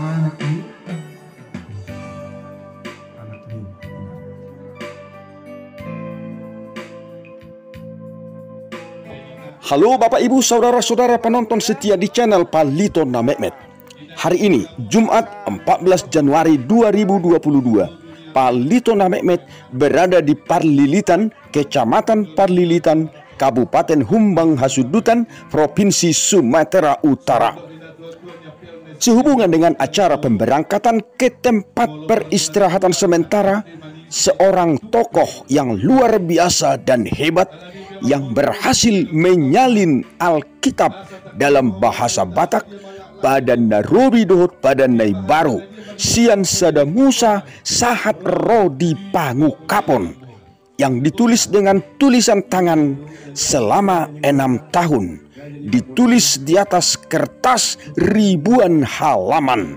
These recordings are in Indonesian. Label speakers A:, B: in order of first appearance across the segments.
A: anak ini, anak ini.
B: Halo Bapak Ibu Saudara-saudara penonton setia di channel Palito Na Mehmet. Hari ini Jumat 14 Januari 2022, Palito Na Mehmet berada di Parlilitan, Kecamatan Parlilitan, Kabupaten Humbang Hasudutan, Provinsi Sumatera Utara. Sehubungan dengan acara pemberangkatan ke tempat peristirahatan sementara seorang tokoh yang luar biasa dan hebat yang berhasil menyalin Alkitab dalam bahasa Batak pada Nairobi dohot pada Nai Baru Sian Sada Musa Sahat Rodi Pangu Kapon yang ditulis dengan tulisan tangan selama 6 tahun, ditulis di atas kertas ribuan halaman.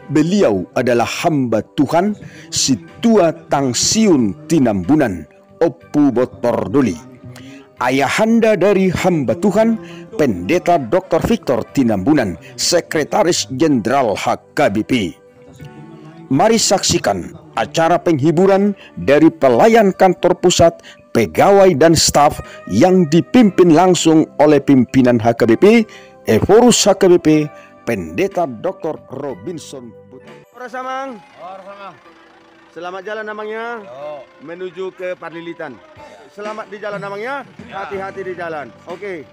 B: Beliau adalah hamba Tuhan Situa Tangsiun Tinambunan Opu Botordoli, ayahanda dari hamba Tuhan Pendeta Dr. Victor Tinambunan, Sekretaris Jenderal HKBP. Mari saksikan acara penghiburan dari pelayan kantor pusat, pegawai dan staf yang dipimpin langsung oleh pimpinan HKBP, Evorus HKBP, Pendeta Dr. Robinson Putra. Ora Samang. Selamat jalan namanya menuju ke Parlilitan. Selamat di jalan namanya, hati-hati di jalan. Oke.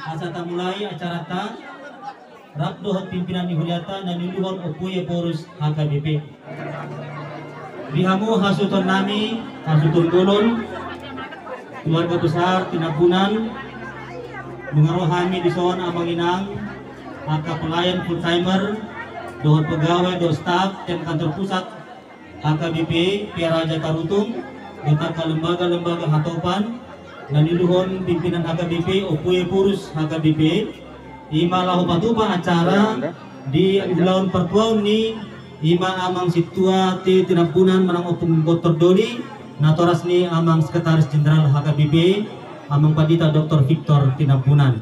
C: Asata mulai acara ta Rabdohot pimpinan Nihuriata dan Niluhon Opuye Porus HKBP. Bihamu hasuton nami, hasuton dolon, keluarga besar Tinambunan, mengarohami di soan amanginang, maka pelayan full timer, dohot pegawai, dohot staff, dan kantor pusat HKBP, Piaraja Tarutung, beserta lembaga-lembaga hatopan, dan niluhon pimpinan HKBP Opuye Porus HKBP. Ima lahu patupa acara di laun pertuaun ni ima amang situa ti Tinambunan menang opung Dr. Doli natoras ni amang sekretaris jenderal HKBP amang Pendeta Dr. Victor Tinambunan.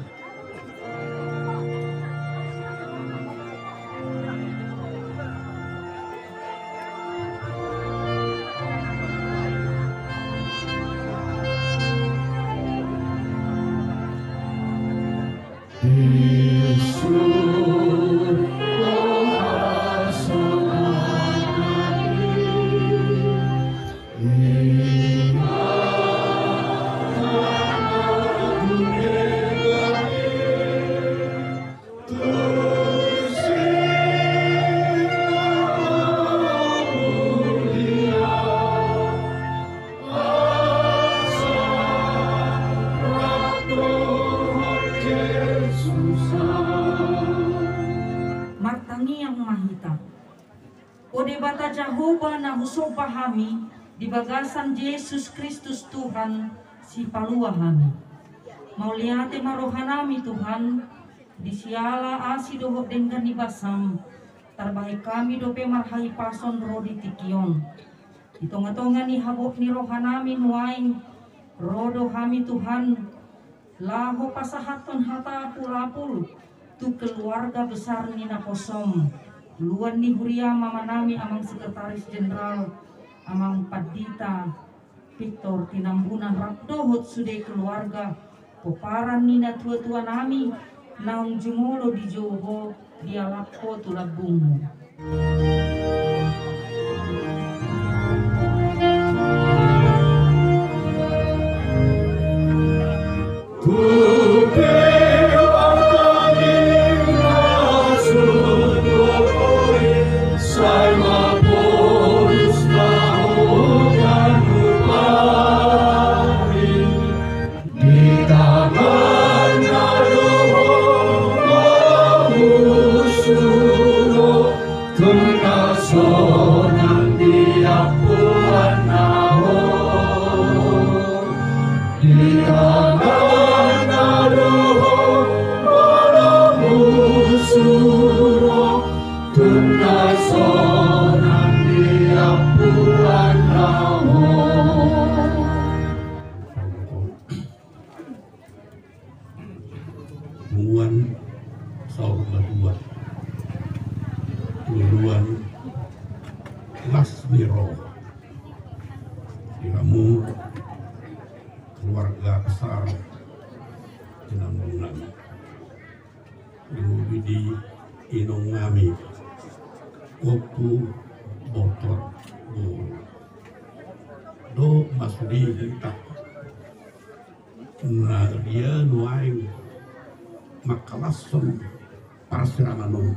D: Ode bata Jehovah na huso pahami di bagasan Yesus Kristus Tuhan si paluahami. Mauliate marohanami Tuhan di siala asi dohot dengan ibasam Tarbahay kami dope marhahi pason rodi tikion. Itonga-tonga ni habok ni rohanami nuaing rodo kami Tuhan. Laho pasahaton hata apul-apul tu keluarga besar ni naposom. Luan ni huria mamanami amang sekretaris jenderal amang Padita Victor tinambunan rakdohot sude keluarga. Poparan nina tua-tua nami naung jumolo di Joho dialako tulabungu.
A: Nuan saur kedua Nuan Lasmiro kamu keluarga besar Tinambunan Bidi Inong ngami Opu Botor Do masudi hentak na dia nuaing makalason parasiramanon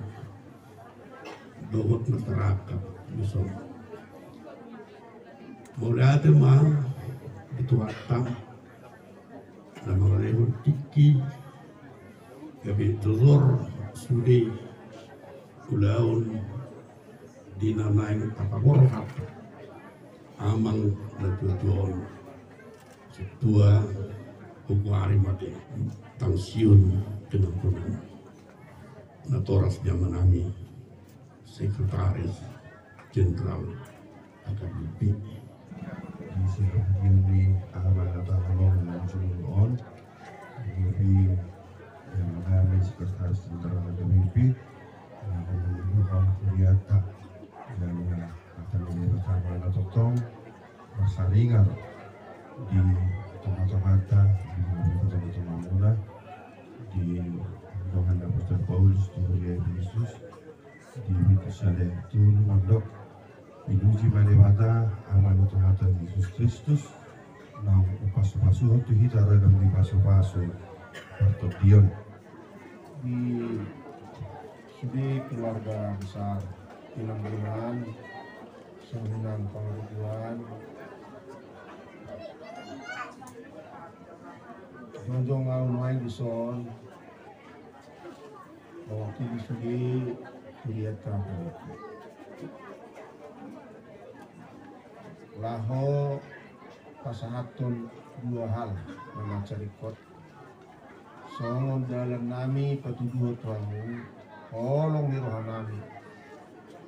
A: dohot masyarakat bisa mulai ada mah itu atang dan mulai tiki gabi telur sude ulaun dinamain tapaborhat amang dan tujuan setua hukum harimati tangsiun Tinambunan Natoras zaman kami Sekretaris Jenderal AKBP
E: di sini amanat amalong dan jumlah jadi yang kami Sekretaris Jenderal AKBP yang menunjukkan kuriata dan akan memberikan amanat totong bersaringan di tengah-tengah di kota-kota di Yohana Pastor Paulus di Mulia Yesus di Witusale Tun Mondok Inuji Malewata Amanu Tuhan Yesus Kristus nang upas-upasu tu hitara dan di pasu-pasu Pastor Dion di sini keluarga besar Tinambunan Seminang Pangrubuan Nonjong ngau main bison waktu disudi kuriata laho pasahatun dua hal menacarikot songon dalam nami patuduh tuamu tolong nirohan nami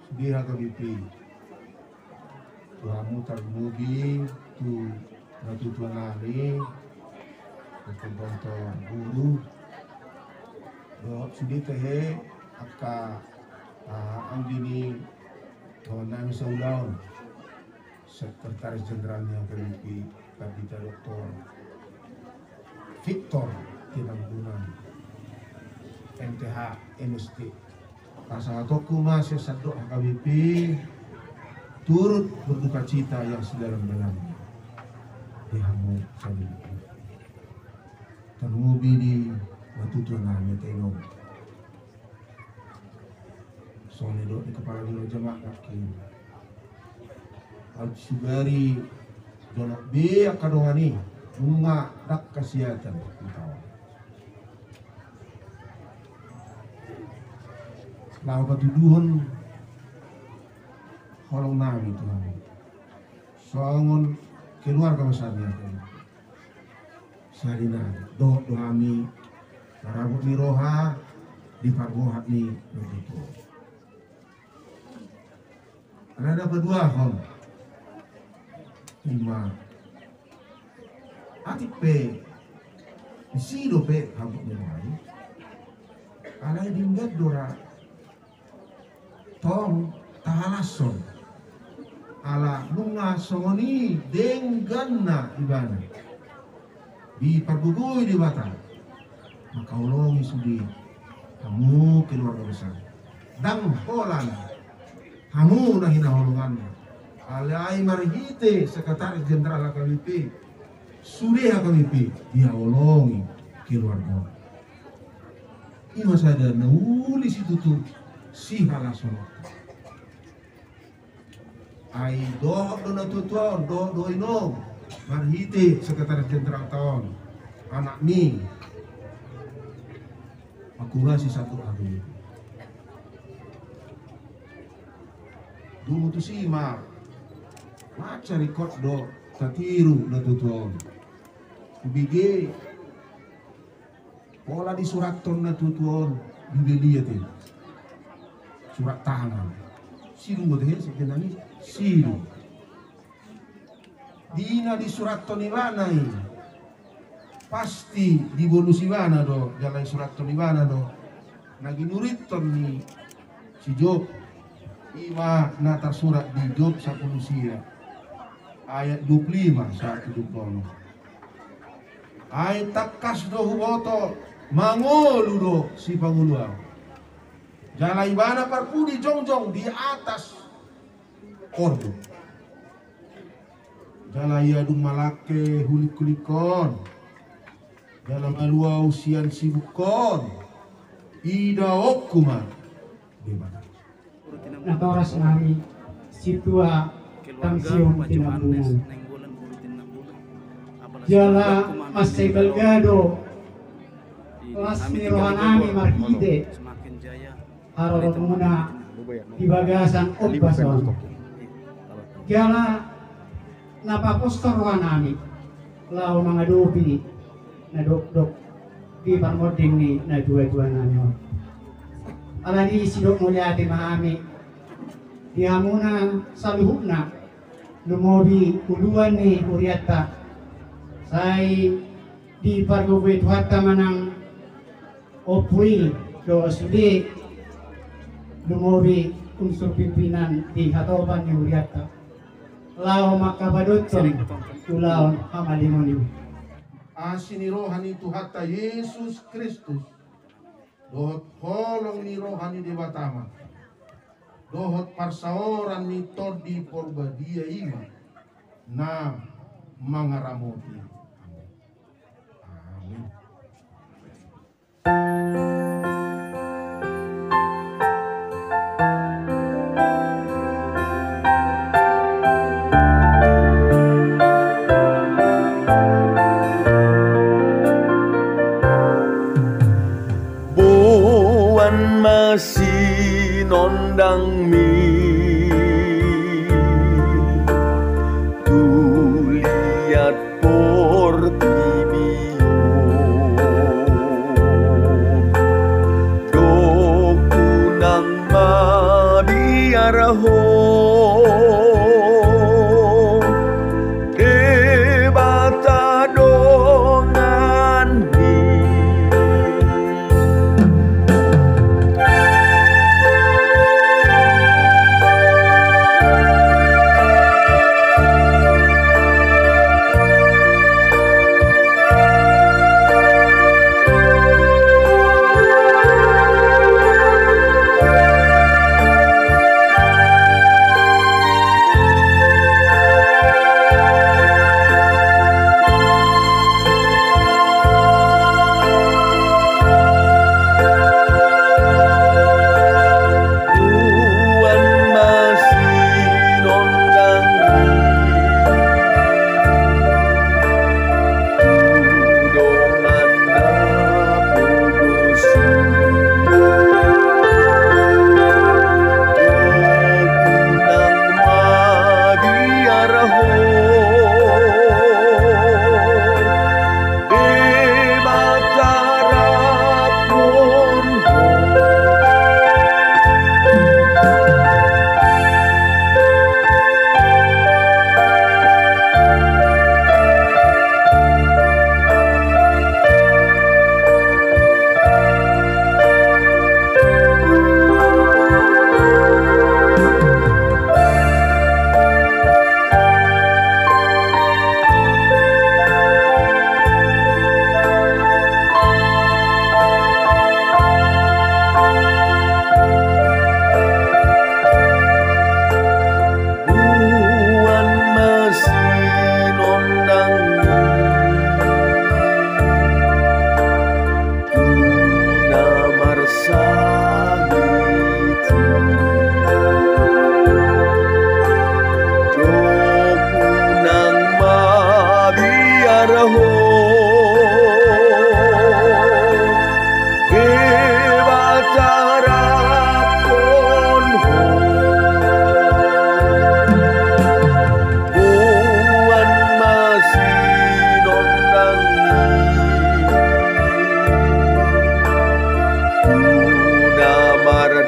E: sudiha kebipi tuamu termugi tu natutuan nami untuk guru sudi tehe aka anggini nami saudaun Sekretaris Jenderal yang kelimpi Padita Dr. Victor Tinambunan MTH MST Pasatoku masih sadok HKBP turut berduka cita yang sedalam-dalamnya dihamu sabili termubi di batutuan nami tengok soalnya dok di kepala dulu jemaah kaki al-subari donok be akadongani bunga dak kasiatan kita lalu batuduhun holong nami Tuhan soangon keluarga besarnya salina do kami narabut ni roha di pargohat ni begitu Ada berdua kon. Ima. Atik pe. Isido pe habuk ni mai. Alai dinggat dora. Tong tahalason. Ala lunga songoni dengganna ibana. Di pergugui di batang. Maka ulongi sudi. Kamu keluarga besar. Dang polan. Kamu nahina holongannya. Alai marhite sekretaris jenderal AKBP. Sudi AKBP. Dia ulongi keluarga. Ima sada nulis itu tuh si halason. Ai doh dona tutuan doh ino marhite sekretaris jenderal tahun anak mi aku ngasih satu hari dulu tuh si ma maca record do tatiru na tutuan bige pola di surat ton na tutuan bibeli ya surat tangan silu buat sebenarnya silu dina di surat tonibana pasti di bonus ibana do jalan surat tonibana do nagi nuriton ni si Job ima natar surat di Job 10 ayat 25 saat hidup dono ayat takas do huboto mangolu do si panguluang jalan ibana parpudi jongjong di atas kordo jalan yadung malake hulik-hulikon dalam alua usian sibukon ida okuman bebas
F: natoras nami situa tangsiong tinabungan jala masay belgado lasmi rohanami marhide harorot muna di bagasan obbason jala napapostor rohanami lau mangadopi na dok di parmoding ni na dua-dua nanyo alani sidok mulyati mahami di hamuna saluhukna lumobi uluan ni uriata say di pargobet hatta manang opui do sudi lumobi unsur pimpinan di hatoban ni uriata lao makabadoton ulaon hamalimoni
E: asini rohani tu hatta Yesus Kristus dohot holong ni rohani di batama dohot parsaoran ni todi porbadia ima na mangaramoti amin.
G: Masih nondang mi tu lihat portibio dokunang mabiaraho debata dongan mi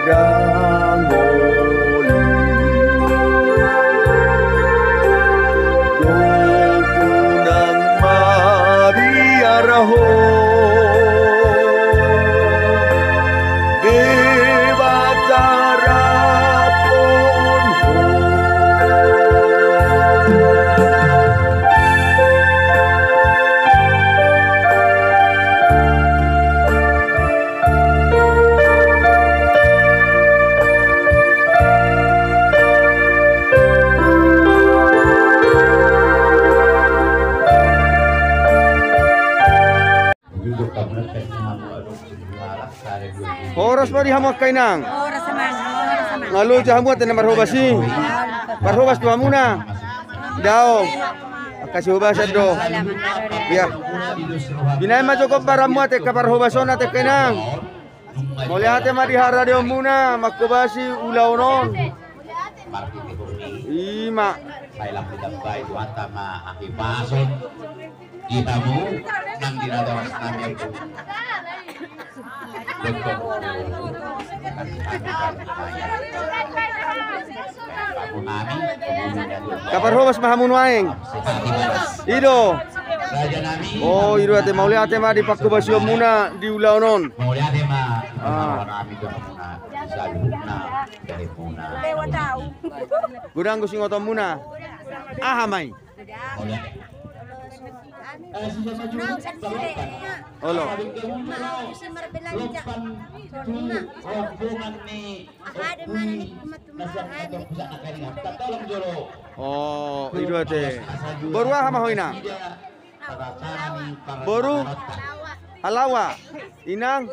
G: rangoli Dokunang mabiaraho
B: Horas mo di hamot kay nang.
H: Oras naman.
B: Ngalo di hamot na marhobasi. Marhobas tuwa muna. Daw. Kasih hubasa do. Biya. Binay ma cukup para mo ate kaparhobason ate kay nang. Muli ate madihara dio muna makubasi ulaw non. Ima.
I: Kailang ditambay Tuhan tama akipason kita mo nang dinadawas namin po. Betul.
B: Kaparhobas mahamun waeng. Ido. Oh, ido ate mauli ate ma dipakubasyo muna di ulaw non.
I: Mauli ate ma namin ko muna sa luna dari muna.
B: Gudang gusto ngoto muna. Ahamay. Olo. Oh, ido ate. Baru hama hoina. Baru halawa. Inang.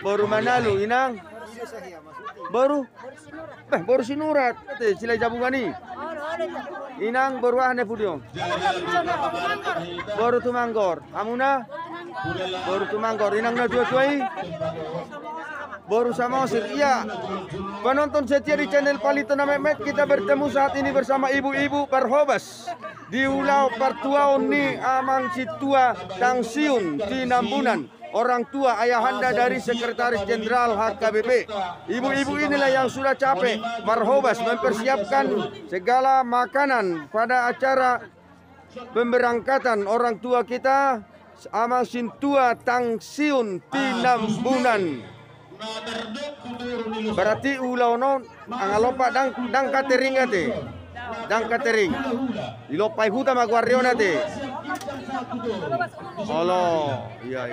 B: Baru Manalu inang. Baru. Baru sinurat. Ate sila jabungani. Inang baru ahne pudio. Baru tumanggor. Amuna. Baru tumanggor. Inang na dua-duai. Baru sama Osir. Iya. Penonton setia di channel Palito na Mehmet, kita bertemu saat ini bersama ibu-ibu Parhobas di Ulau Partuaon ni Amang Situa Tangsiun di Nambunan. Orang tua ayahanda dari Sekretaris Jenderal HKBP. Ibu-ibu inilah yang sudah capek Parhobas mempersiapkan segala makanan pada acara pemberangkatan orang tua kita Amang Situa Tangsiun di Nambunan. Berarti ulau non angalopa dang catering ate. Dang catering. Ilopai huta maguarrio nate. Halo. Iya.